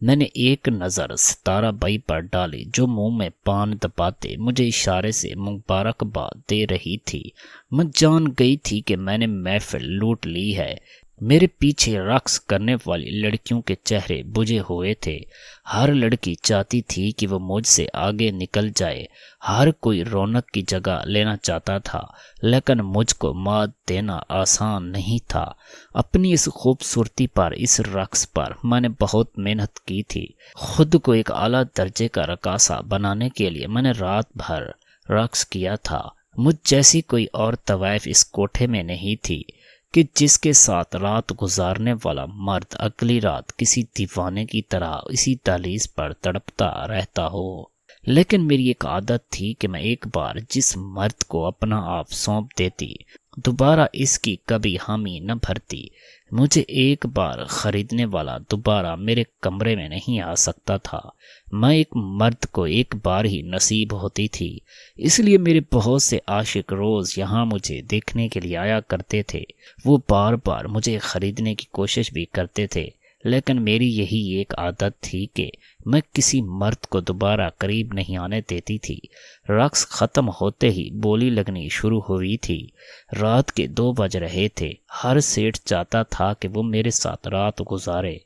میں نے ایک نظر ستارہ بائی پر ڈالی جو منہ میں پان دباتے مجھے اشارے سے مبارکباد دے رہی تھی۔ میں جان گئی تھی کہ میں نے محفل لوٹ لی ہے۔ میرے پیچھے رقص کرنے والی لڑکیوں کے چہرے بجھے ہوئے تھے۔ ہر لڑکی چاہتی تھی کہ وہ مجھ سے آگے نکل جائے، ہر کوئی رونق کی جگہ لینا چاہتا تھا، لیکن مجھ کو مات دینا آسان نہیں تھا۔ اپنی اس خوبصورتی پر، اس رقص پر میں نے بہت محنت کی تھی۔ خود کو ایک اعلیٰ درجے کا رقاصہ بنانے کے لیے میں نے رات بھر رقص کیا تھا۔ مجھ جیسی کوئی اور طوائف اس کوٹھے میں نہیں تھی کہ جس کے ساتھ رات گزارنے والا مرد اگلی رات کسی دیوانے کی طرح اسی دہلیز پر تڑپتا رہتا ہو۔ لیکن میری ایک عادت تھی کہ میں ایک بار جس مرد کو اپنا آپ سونپ دیتی، دوبارہ اس کی کبھی حامی نہ بھرتی۔ مجھے ایک بار خریدنے والا دوبارہ میرے کمرے میں نہیں آ سکتا تھا۔ میں ایک مرد کو ایک بار ہی نصیب ہوتی تھی، اس لیے میرے بہت سے عاشق روز یہاں مجھے دیکھنے کے لیے آیا کرتے تھے۔ وہ بار بار مجھے خریدنے کی کوشش بھی کرتے تھے، لیکن میری یہی ایک عادت تھی کہ میں کسی مرد کو دوبارہ قریب نہیں آنے دیتی تھی۔ رقص ختم ہوتے ہی بولی لگنی شروع ہوئی تھی۔ رات کے 2 بج رہے تھے۔ ہر سیٹ چاہتا تھا کہ وہ میرے ساتھ رات گزارے،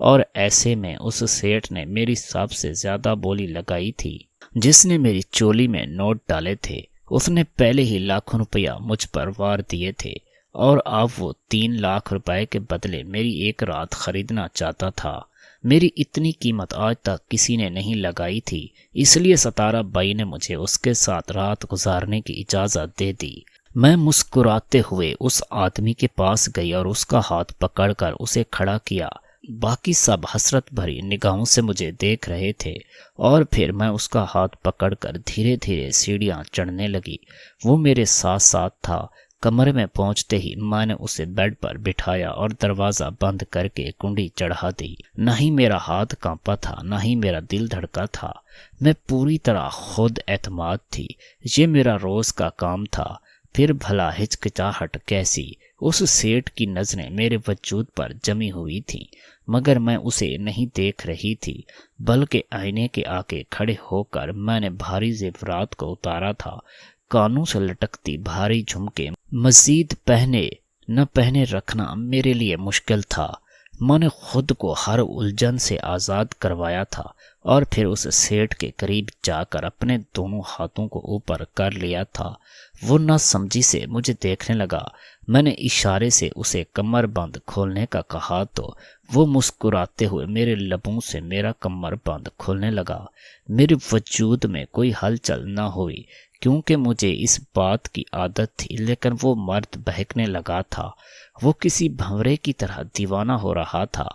اور ایسے میں اس سیٹ نے میری سب سے زیادہ بولی لگائی تھی، جس نے میری چولی میں نوٹ ڈالے تھے۔ اس نے پہلے ہی لاکھوں روپیہ مجھ پر وار دیے تھے، اور اب وہ 3 لاکھ روپے کے بدلے میری ایک رات خریدنا چاہتا تھا۔ میری اتنی قیمت آج تک کسی نے نہیں لگائی تھی، اس لیے ستارہ بائی نے مجھے اس کے ساتھ رات گزارنے کی اجازت دے دی۔ میں مسکراتے ہوئے اس آدمی کے پاس گئی اور اس کا ہاتھ پکڑ کر اسے کھڑا کیا۔ باقی سب حسرت بھری نگاہوں سے مجھے دیکھ رہے تھے، اور پھر میں اس کا ہاتھ پکڑ کر دھیرے دھیرے سیڑھیاں چڑھنے لگی۔ وہ میرے ساتھ ساتھ تھا۔ کمرے میں پہنچتے ہی میں نے اسے بیڈ پر بٹھایا اور دروازہ بند کر کے کنڈی چڑھا دی۔ نہ ہی میرا ہاتھ کانپا تھا، نہ ہی میرا دل دھڑکا تھا۔ میں پوری طرح خود اعتماد تھی۔ یہ میرا روز کا کام تھا۔ پھر بھلا ہچکچاہٹ کیسی؟ اس سیٹ کی نظریں میرے وجود پر جمی ہوئی تھیں، مگر میں اسے نہیں دیکھ رہی تھی، بلکہ آئینے کے آگے کھڑے ہو کر میں نے بھاری زیورات کو اتارا تھا۔ کانوں سے لٹکتی بھاری جھمکے مزید پہنے نہ پہنے رکھنا میرے لیے مشکل تھا۔ میں نے خود کو ہر الجھن سے آزاد کروایا تھا، اور پھر اس سیٹ کے قریب جا کر اپنے دونوں ہاتھوں کو اوپر کر لیا تھا۔ وہ نہ سمجھی سے مجھے دیکھنے لگا۔ میں نے اشارے سے اسے کمر بند کھولنے کا کہا تو وہ مسکراتے ہوئے میرے لبوں سے میرا کمر بند کھولنے لگا۔ میرے وجود میں کوئی ہلچل نہ ہوئی، کیونکہ مجھے اس بات کی عادت تھی، لیکن وہ مرد بہکنے لگا تھا۔ وہ کسی بھنورے کی طرح دیوانہ ہو رہا تھا،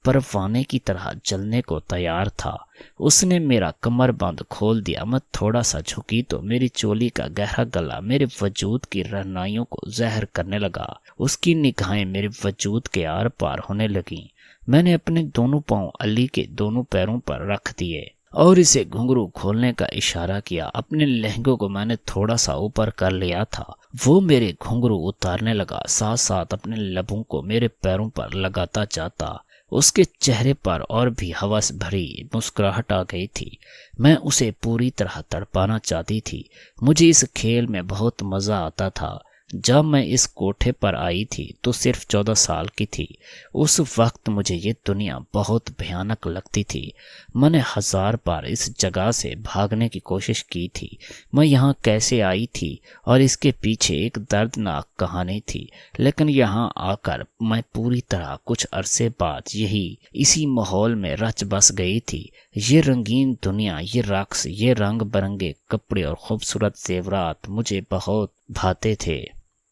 پروانے کی طرح جلنے کو تیار تھا۔ اس نے میرا کمر بند کھول دیا۔ میں تھوڑا سا جھکی تو میری چولی کا گہرا گلا میرے وجود کی رہنائیوں کو زہر کرنے لگا۔ اس کی نگاہیں میرے وجود کے آر پار ہونے لگیں۔ میں نے اپنے دونوں پاؤں علی کے دونوں پیروں پر رکھ دیے اور اسے گھنگرو کھولنے کا اشارہ کیا۔ اپنے لہنگوں کو میں نے تھوڑا سا اوپر کر لیا تھا۔ وہ میرے گھنگرو اتارنے لگا، ساتھ ساتھ اپنے لبوں کو میرے پیروں پر لگاتا جاتا۔ اس کے چہرے پر اور بھی ہوس بھری مسکراہٹ آ گئی تھی۔ میں اسے پوری طرح تڑپانا چاہتی تھی۔ مجھے اس کھیل میں بہت مزہ آتا تھا۔ جب میں اس کوٹھے پر آئی تھی تو صرف 14 سال کی تھی۔ اس وقت مجھے یہ دنیا بہت بھیانک لگتی تھی۔ میں نے 1000 بار اس جگہ سے بھاگنے کی کوشش کی تھی۔ میں یہاں کیسے آئی تھی اور اس کے پیچھے ایک دردناک کہانی تھی، لیکن یہاں آ کر میں پوری طرح کچھ عرصے بعد اسی ماحول میں رچ بس گئی تھی۔ یہ رنگین دنیا، یہ رقص، یہ رنگ برنگے کپڑے اور خوبصورت زیورات مجھے بہت بھاتے تھے۔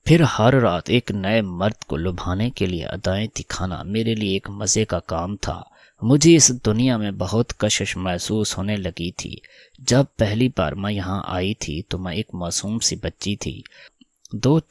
پھر ہر رات ایک نئے مرد کو لبھانے کے لیے ادائیں دکھانا میرے لیے ایک مزے کا کام تھا۔ مجھے اس دنیا میں بہت کشش محسوس ہونے لگی تھی۔ جب پہلی بار میں یہاں آئی تھی تو میں ایک معصوم سی بچی تھی۔ 2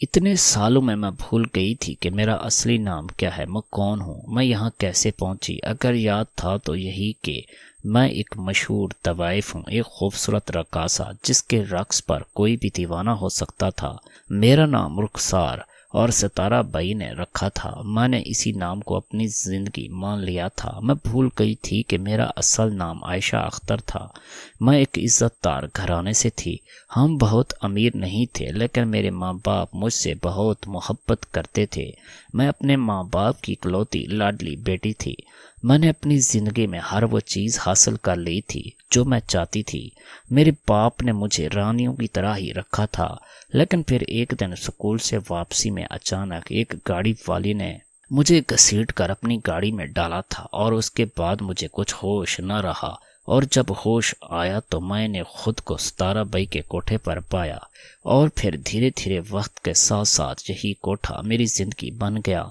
اتنے سالوں میں بھول گئی تھی کہ میرا اصلی نام کیا ہے، میں کون ہوں، میں یہاں کیسے پہنچی۔ اگر یاد تھا تو یہی کہ میں ایک مشہور طوائف ہوں، ایک خوبصورت رقاصہ جس کے رقص پر کوئی بھی دیوانہ ہو سکتا تھا۔ میرا نام رخسار اور ستارہ بائی نے رکھا تھا۔ میں نے اسی نام کو اپنی زندگی مان لیا تھا۔ میں بھول گئی تھی کہ میرا اصل نام عائشہ اختر تھا۔ میں ایک عزت دار گھرانے سے تھی۔ ہم بہت امیر نہیں تھے، لیکن میرے ماں باپ مجھ سے بہت محبت کرتے تھے۔ میں اپنے ماں باپ کی اکلوتی لاڈلی بیٹی تھی۔ میں نے اپنی زندگی میں ہر وہ چیز حاصل کر لی تھی جو میں چاہتی تھی۔ میرے باپ نے مجھے رانیوں کی طرح ہی رکھا تھا، لیکن پھر ایک دن اسکول سے واپسی میں اچانک ایک گاڑی والی نے مجھے گھسیٹ کر اپنی گاڑی میں ڈالا تھا، اور اس کے بعد مجھے کچھ ہوش نہ رہا، اور جب ہوش آیا تو میں نے خود کو ستارہ بائی کے کوٹھے پر پایا، اور پھر دھیرے دھیرے وقت کے ساتھ ساتھ یہی کوٹھا میری زندگی بن گیا۔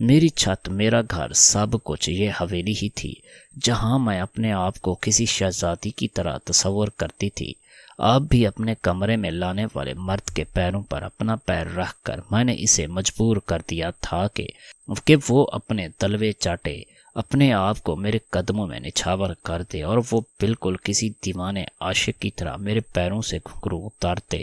میری چھت، میرا گھر، سب کچھ یہ حویلی ہی تھی جہاں میں اپنے آپ کو کسی شہزادی کی طرح تصور کرتی تھی۔ آپ بھی اپنے کمرے میں لانے والے مرد کے پیروں پر اپنا پیر رکھ کر میں نے اسے مجبور کر دیا تھا کہ وہ اپنے تلوے چاٹے، اپنے آپ کو میرے قدموں میں نچھاور کر دے، اور وہ بالکل کسی دیوانے عاشق کی طرح میرے پیروں سے گھنگرو اتارتے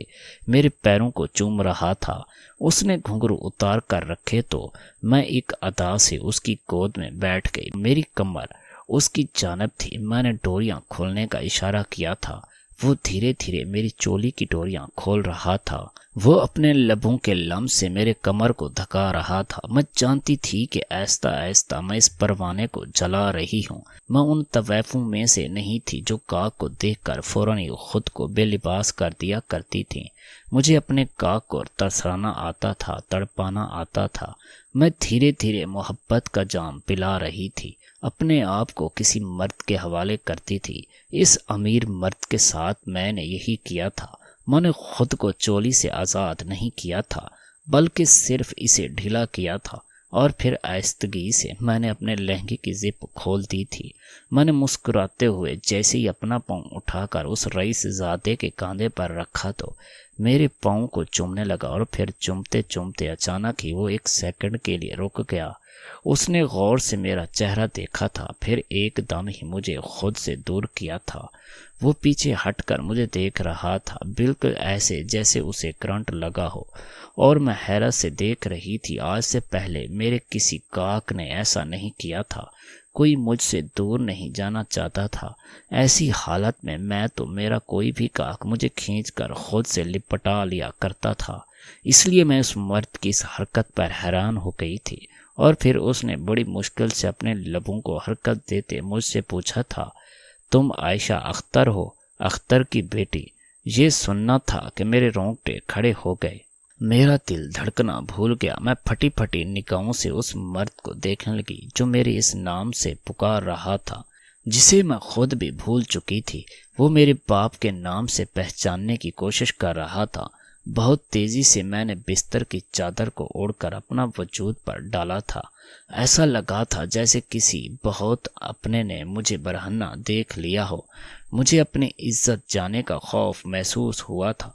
میرے پیروں کو چوم رہا تھا۔ اس نے گھنگرو اتار کر رکھے تو میں ایک ادا سے اس کی گود میں بیٹھ گئی۔ میری کمر اس کی جانب تھی۔ میں نے ڈوریاں کھولنے کا اشارہ کیا تھا۔ وہ دھیرے دھیرے میری چولی کی ڈوریاں کھول رہا تھا۔ وہ اپنے لبوں کے لمس سے میرے کمر کو دھکا رہا تھا۔ میں جانتی تھی کہ آہستہ آہستہ میں اس پروانے کو جلا رہی ہوں۔ میں ان طوائفوں میں سے نہیں تھی جو کاک کو دیکھ کر فوراً ہی خود کو بے لباس کر دیا کرتی تھیں۔ مجھے اپنے کاک کو ترسانا آتا تھا، تڑپانا آتا تھا۔ میں دھیرے دھیرے محبت کا جام پلا رہی تھی، اپنے آپ کو کسی مرد کے حوالے کرتی تھی۔ اس امیر مرد کے ساتھ میں نے یہی کیا تھا۔ میں نے خود کو چولی سے آزاد نہیں کیا تھا، بلکہ صرف اسے ڈھیلا کیا تھا، اور پھر آہستگی سے میں نے اپنے لہنگے کی زپ کھول دی تھی۔ میں نے مسکراتے ہوئے جیسے ہی اپنا پاؤں اٹھا کر اس رئیس زادے کے کاندھے پر رکھا تو میرے پاؤں کو چومنے لگا، اور پھر چومتے چومتے اچانک ہی وہ ایک سیکنڈ کے لیے رک گیا۔ اس نے غور سے میرا چہرہ دیکھا تھا، پھر ایک دم ہی مجھے خود سے دور کیا تھا۔ وہ پیچھے ہٹ کر مجھے دیکھ رہا تھا، بالکل ایسے جیسے اسے کرنٹ لگا ہو، اور میں حیرت سے دیکھ رہی تھی۔ آج سے پہلے میرے کسی کاک نے ایسا نہیں کیا تھا۔ کوئی مجھ سے دور نہیں جانا چاہتا تھا۔ ایسی حالت میں تو میرا کوئی بھی کاک مجھے کھینچ کر خود سے لپٹا لیا کرتا تھا۔ اس لیے میں اس مرد کی اس حرکت پر حیران ہو گئی تھی۔ اور پھر اس نے بڑی مشکل سے اپنے لبوں کو حرکت دیتے مجھ سے پوچھا تھا، تم عائشہ اختر ہو، اختر کی بیٹی؟ یہ سننا تھا کہ میرے رونگٹے کھڑے ہو گئے۔ میرا دل دھڑکنا بھول گیا۔ میں پھٹی پھٹی نگاہوں سے اس مرد کو دیکھنے لگی جو میرے اس نام سے پکار رہا تھا، جسے میں خود بھی بھول چکی تھی۔ وہ میرے باپ کے نام سے پہچاننے کی کوشش کر رہا تھا۔ بہت تیزی سے میں نے بستر کی چادر کو اوڑھ کر اپنا وجود پر ڈالا تھا۔ ایسا لگا تھا جیسے کسی بہت اپنے نے مجھے برہنہ دیکھ لیا ہو۔ مجھے اپنی عزت جانے کا خوف محسوس ہوا تھا،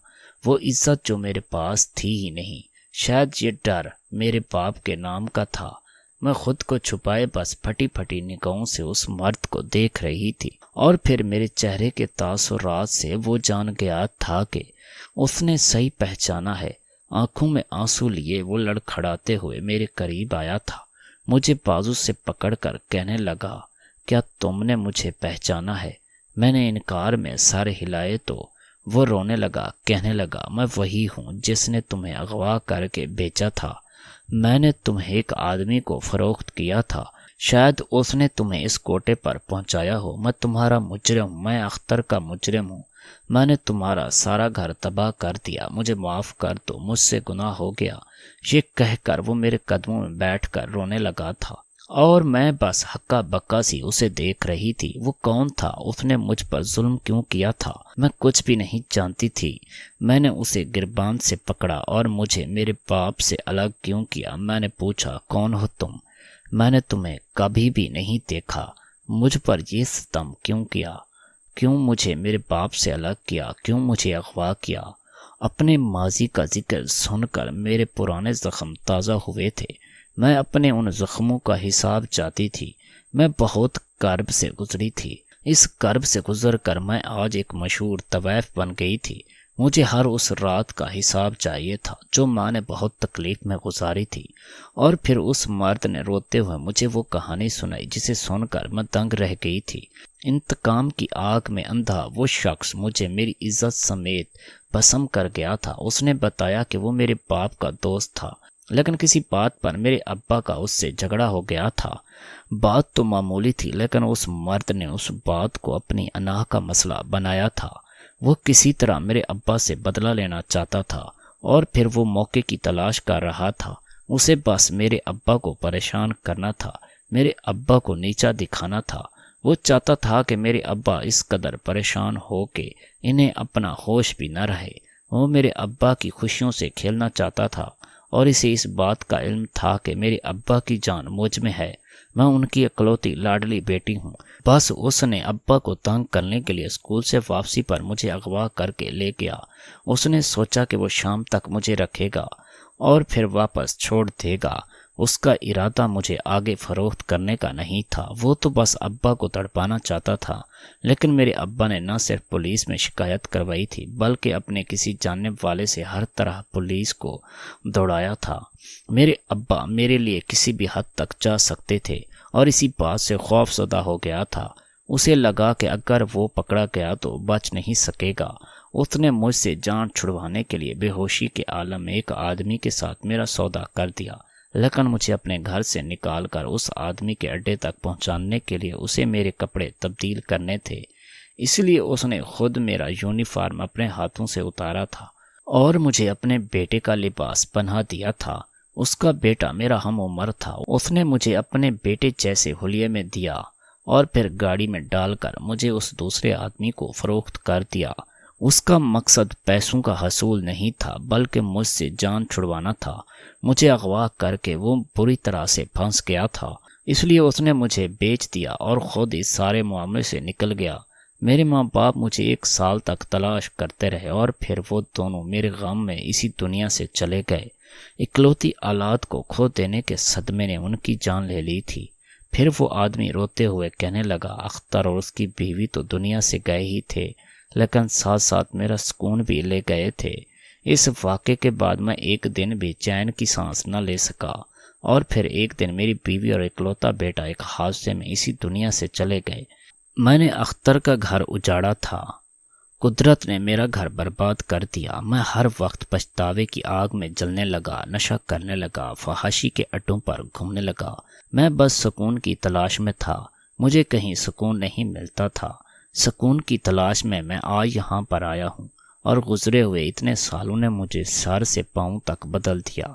وہ عزت جو میرے پاس تھی ہی نہیں۔ شاید یہ ڈر میرے باپ کے نام کا تھا۔ میں خود کو چھپائے بس پھٹی پھٹی نگاہوں سے اس مرد کو دیکھ رہی تھی، اور پھر میرے چہرے کے تاثرات سے وہ جان گیا تھا کہ اس نے صحیح پہچانا ہے۔ آنکھوں میں آنسو لیے وہ لڑکھڑاتے ہوئے میرے قریب آیا تھا، مجھے بازو سے پکڑ کر کہنے لگا، کیا تم نے مجھے پہچانا ہے؟ میں نے انکار میں سر ہلائے تو وہ رونے لگا، کہنے لگا، میں وہی ہوں جس نے تمہیں اغوا کر کے بیچا تھا۔ میں نے تمہیں ایک آدمی کو فروخت کیا تھا، شاید اس نے تمہیں اس کوٹے پر پہنچایا ہو۔ میں تمہارا مجرم ہوں، میں اختر کا مجرم ہوں۔ میں نے تمہارا سارا گھر تباہ کر دیا، مجھے معاف کر دو، مجھ سے گناہ ہو گیا۔ یہ کہہ کر وہ میرے قدموں میں بیٹھ کر رونے لگا تھا، اور میں بس ہکا بکا سی اسے دیکھ رہی تھی۔ وہ کون تھا؟ اس نے مجھ پر ظلم کیوں کیا تھا؟ میں کچھ بھی نہیں جانتی تھی۔ میں نے اسے گربان سے پکڑا اور مجھے میرے باپ سے الگ کیوں کیا؟ میں نے پوچھا، کون ہو تم؟ میں نے تمہیں کبھی بھی نہیں دیکھا۔ مجھ پر یہ ستم کیوں کیا؟ کیوں مجھے میرے باپ سے الگ کیا؟ کیوں مجھے اغوا کیا؟ اپنے ماضی کا ذکر سن کر میرے پرانے زخم تازہ ہوئے تھے۔ میں اپنے ان زخموں کا حساب چاہتی تھی۔ میں بہت کرب سے گزری تھی۔ اس کرب سے گزر کر میں آج ایک مشہور طویف بن گئی تھی۔ مجھے ہر اس رات کا حساب چاہیے تھا جو ماں نے بہت تکلیف میں گزاری تھی، اور پھر اس مرد نے روتے ہوئے مجھے وہ کہانی سنائی جسے سن کر میں دنگ رہ گئی تھی۔ انتقام کی آگ میں اندھا وہ شخص مجھے میری عزت سمیت بھسم کر گیا تھا۔ اس نے بتایا کہ وہ میرے باپ کا دوست تھا، لیکن کسی بات پر میرے ابا کا اس سے جھگڑا ہو گیا تھا۔ بات تو معمولی تھی، لیکن اس مرد نے اس بات کو اپنی انا کا مسئلہ بنایا تھا۔ وہ کسی طرح میرے ابا سے بدلہ لینا چاہتا تھا، اور پھر وہ موقع کی تلاش کر رہا تھا۔ اسے بس میرے ابا کو پریشان کرنا تھا، میرے ابا کو نیچا دکھانا تھا۔ وہ چاہتا تھا کہ میرے ابا اس قدر پریشان ہو کہ انہیں اپنا ہوش بھی نہ رہے۔ وہ میرے ابا کی خوشیوں سے کھیلنا چاہتا تھا، اور اسے اس بات کا علم تھا کہ میرے ابا کی جان مجھ میں ہے۔ میں ان کی اکلوتی لاڈلی بیٹی ہوں۔ بس اس نے ابا کو تنگ کرنے کے لیے اسکول سے واپسی پر مجھے اغوا کر کے لے گیا۔ اس نے سوچا کہ وہ شام تک مجھے رکھے گا اور پھر واپس چھوڑ دے گا۔ اس کا ارادہ مجھے آگے فروخت کرنے کا نہیں تھا، وہ تو بس ابا کو تڑپانا چاہتا تھا۔ لیکن میرے ابا نے نہ صرف پولیس میں شکایت کروائی تھی، بلکہ اپنے کسی جاننے والے سے ہر طرح پولیس کو دوڑایا تھا۔ میرے ابا میرے لیے کسی بھی حد تک جا سکتے تھے، اور اسی بات سے خوف زدہ ہو گیا تھا۔ اسے لگا کہ اگر وہ پکڑا گیا تو بچ نہیں سکے گا۔ اس نے مجھ سے جان چھڑوانے کے لیے بے ہوشی کے عالم میں ایک آدمی کے ساتھ میرا سودا کر دیا، لیکن مجھے اپنے گھر سے نکال کر اس آدمی کے اڈے تک پہنچانے کے لیے اسے میرے کپڑے تبدیل کرنے تھے۔ اس لیے اس نے خود میرا یونیفارم اپنے ہاتھوں سے اتارا تھا اور مجھے اپنے بیٹے کا لباس پہنا دیا تھا۔ اس کا بیٹا میرا ہم عمر تھا۔ اس نے مجھے اپنے بیٹے جیسے حلیے میں دیا اور پھر گاڑی میں ڈال کر مجھے اس دوسرے آدمی کو فروخت کر دیا۔ اس کا مقصد پیسوں کا حصول نہیں تھا، بلکہ مجھ سے جان چھڑوانا تھا۔ مجھے اغوا کر کے وہ بری طرح سے پھنس گیا تھا، اس لیے اس نے مجھے بیچ دیا اور خود اس سارے معاملے سے نکل گیا۔ میرے ماں باپ مجھے 1 سال تک تلاش کرتے رہے، اور پھر وہ دونوں میرے غم میں اسی دنیا سے چلے گئے۔ اکلوتی اولاد کو کھو دینے کے صدمے نے ان کی جان لے لی تھی۔ پھر وہ آدمی روتے ہوئے کہنے لگا، اختر اور اس کی بیوی تو دنیا سے گئے ہی تھے، لیکن ساتھ ساتھ میرا سکون بھی لے گئے تھے۔ اس واقعے کے بعد میں ایک دن بھی چین کی سانس نہ لے سکا، اور پھر ایک دن میری بیوی اور اکلوتا بیٹا ایک حادثے میں اسی دنیا سے چلے گئے۔ میں نے اختر کا گھر اجاڑا تھا، قدرت نے میرا گھر برباد کر دیا۔ میں ہر وقت پچھتاوے کی آگ میں جلنے لگا، نشہ کرنے لگا، فحاشی کے اڈوں پر گھومنے لگا۔ میں بس سکون کی تلاش میں تھا، مجھے کہیں سکون نہیں ملتا تھا۔ سکون کی تلاش میں میں آج یہاں پر آیا ہوں، اور گزرے ہوئے اتنے سالوں نے مجھے سر سے پاؤں تک بدل دیا۔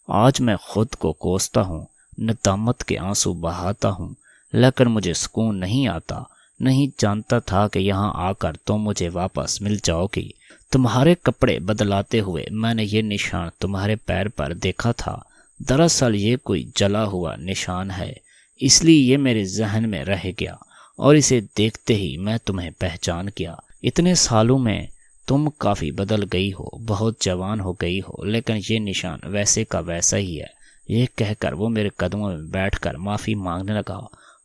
آج میں خود کو کوستا ہوں، ندامت کے آنسو بہاتا ہوں، لیکن مجھے سکون نہیں آتا۔ نہیں جانتا تھا کہ یہاں آ کر تم مجھے واپس مل جاؤ گی۔ تمہارے کپڑے بدلاتے ہوئے میں نے یہ نشان تمہارے پیر پر دیکھا تھا۔ دراصل یہ کوئی جلا ہوا نشان ہے، اس لیے یہ میرے ذہن میں رہ گیا، اور اسے دیکھتے ہی میں تمہیں پہچان گیا۔ اتنے سالوں میں تم کافی بدل گئی ہو، بہت جوان ہو گئی ہو، لیکن یہ نشان ویسے کا ویسا ہی ہے۔ یہ کہہ کر وہ میرے قدموں میں بیٹھ کر معافی مانگنے لگا،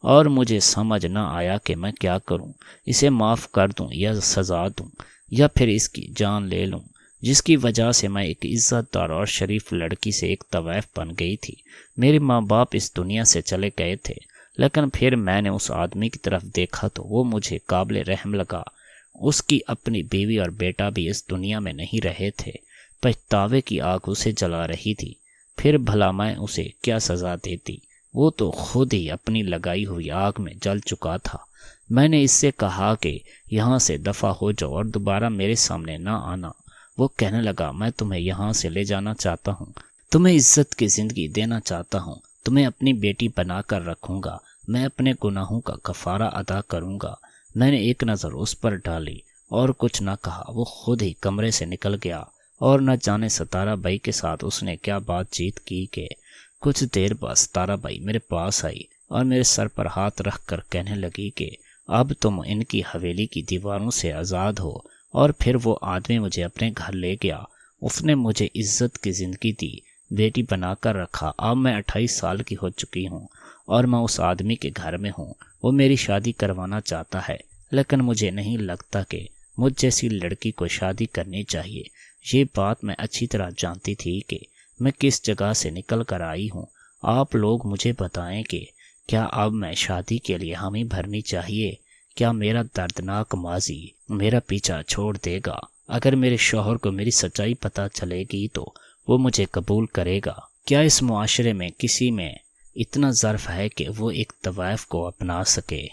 اور مجھے سمجھ نہ آیا کہ میں کیا کروں، اسے معاف کر دوں یا سزا دوں، یا پھر اس کی جان لے لوں، جس کی وجہ سے میں ایک عزت دار اور شریف لڑکی سے ایک طویف بن گئی تھی۔ میرے ماں باپ اس دنیا سے چلے گئے تھے، لیکن پھر میں نے اس آدمی کی طرف دیکھا تو وہ مجھے قابل رحم لگا۔ اس کی اپنی بیوی اور بیٹا بھی اس دنیا میں نہیں رہے تھے۔ پچھتاوے کی آگ اسے جلا رہی تھی۔ پھر بھلا میں اسے کیا سزا دیتی؟ وہ تو خود ہی اپنی لگائی ہوئی آگ میں جل چکا تھا۔ میں نے اس سے کہا کہ یہاں سے دفع ہو جاؤ اور دوبارہ میرے سامنے نہ آنا۔ وہ کہنے لگا، میں تمہیں یہاں سے لے جانا چاہتا ہوں، تمہیں عزت کی زندگی دینا چاہتا ہوں، تمہیں اپنی بیٹی بنا کر رکھوں گا، میں اپنے گناہوں کا کفارہ ادا کروں گا۔ میں نے ایک نظر اس پر ڈالی اور کچھ نہ کہا۔ وہ خود ہی کمرے سے نکل گیا، اور نہ جانے ستارہ بائی کے ساتھ اس نے کیا بات چیت کی کہ کچھ دیر بعد ستارہ بائی میرے پاس آئی اور میرے سر پر ہاتھ رکھ کر کہنے لگی کہ اب تم ان کی حویلی کی دیواروں سے آزاد ہو اور پھر وہ آدمی مجھے اپنے گھر لے گیا۔ اس نے مجھے عزت کی زندگی دی، بیٹی بنا کر رکھا۔ اب میں 28 سال کی ہو چکی ہوں اور میں اس آدمی کے گھر میں ہوں۔ وہ میری شادی کروانا چاہتا ہے، لیکن مجھے نہیں لگتا کہ مجھ جیسی لڑکی کو شادی کرنی چاہیے۔ یہ بات میں اچھی طرح جانتی تھی کہ میں کس جگہ سے نکل کر آئی ہوں۔ آپ لوگ مجھے بتائیں کہ کیا اب میں شادی کے لیے حامی بھرنی چاہیے؟ کیا میرا دردناک ماضی میرا پیچھا چھوڑ دے گا؟ اگر میرے شوہر کو میری سچائی پتہ چلے گی تو وہ مجھے قبول کرے گا؟ کیا اس معاشرے میں کسی میں اتنا ظرف ہے کہ وہ ایک طوائف کو اپنا سکے؟